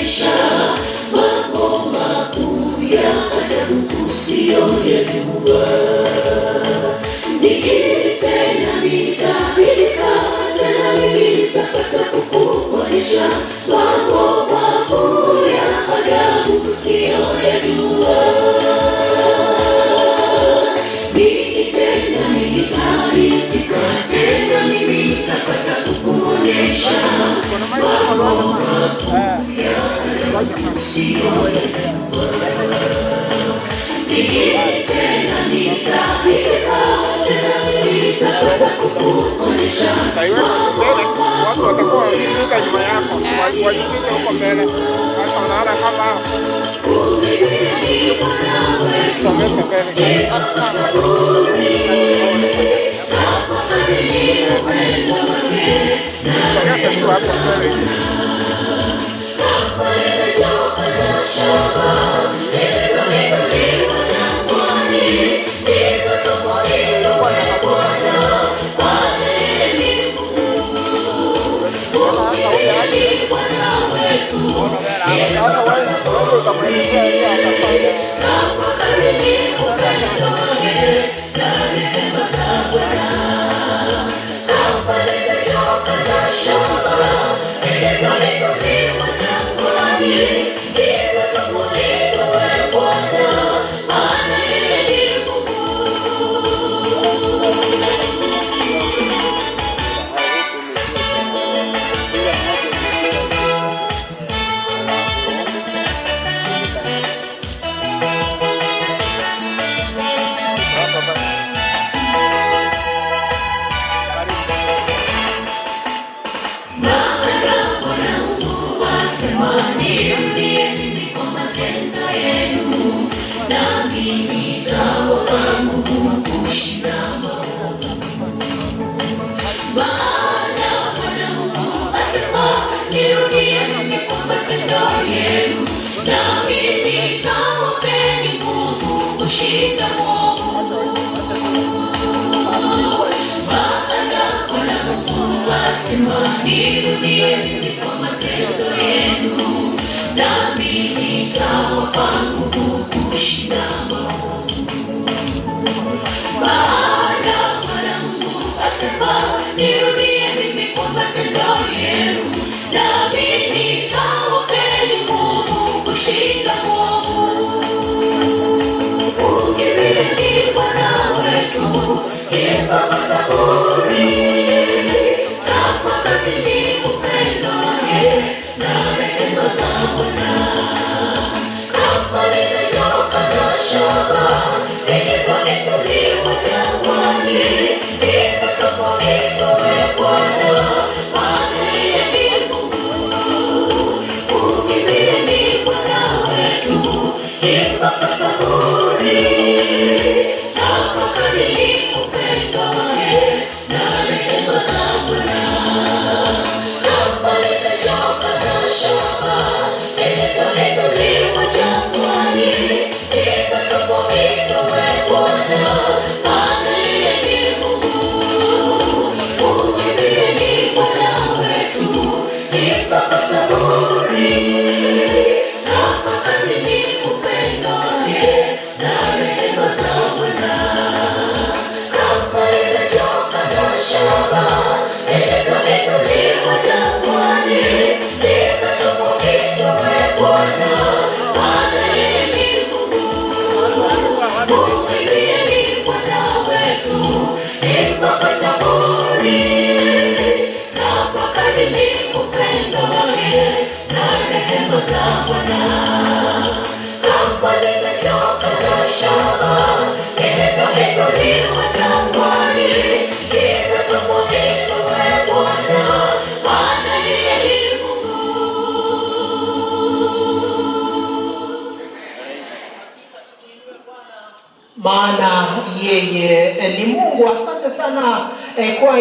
kukuonesha mambo makuu ya ajabu usiyoyajua. Niite na nitaitika, tena mimi nitapata kukuonesha mambo makuu ya ajabu usiyoyajua. Niite na nitaitika, tena mimi nitapata kukuonesha mambo makuu ya ajabu usiyoyajua. Niite na nitaitika, tena mimi nitapata kukuonesha watu watakuwa wakipita nyuma yako, wasipite huko mbele. Sasa unaona kama somesa mbele somesa tu hapo mbele. Niambie mimi kwa matendo yenu, nami nitawapa nguvu kushinda maovu. Maana Bwana Mungu asema, nirudie mimi kwa matendo yenu, nami nitawapeni nguvu kushinda maovu. Maana Bwana Mungu asema, nirudie mimi kwa matendo yenu, nami nitawapa nguvu kushinda maovu. Maana Bwana Mungu asema, nirudie mimi kwa matendo yenu, nami nitawapeni nguvu kushinda maovu. Ukimbieni Bwana wetu, imba kwa saburi, tafakarini upendo wake na rehema za Bwana. Kama lilivyokatwa shaba lilipoinuliwa jangwani, ndivyo tutakapoinua Bwana, maana yeye ni Mungu. Ukimbieni Bwana wetu, imba kwa saburi, tafakarini upendo wake na rehema za Bwana. Kama lilivyokatwa shaba lilipoinuliwa jangwani, ndivyo tutakapoinua Bwana, maana yeye ni Mungu. Ukimbieni Bwana wetu, imba kwa saburi, tafakarini upendo wake na rehema za Bwana. Kama lilivyokatwa shaba lilipoinuliwa jangwani, ndivyo tutakapoinua Bwana, maana yeye ni Mungu. Ukimbieni Bwana wetu, imba kwa saburi, tafakarini upendo wake na rehema za Bwana. Kama lilivyokatwa shaba lilipoinuliwa jangwani, ndivyo tutakapoinua Bwana, maana yeye ni Mungu. Maana yeye ni Mungu. Asante sana kwa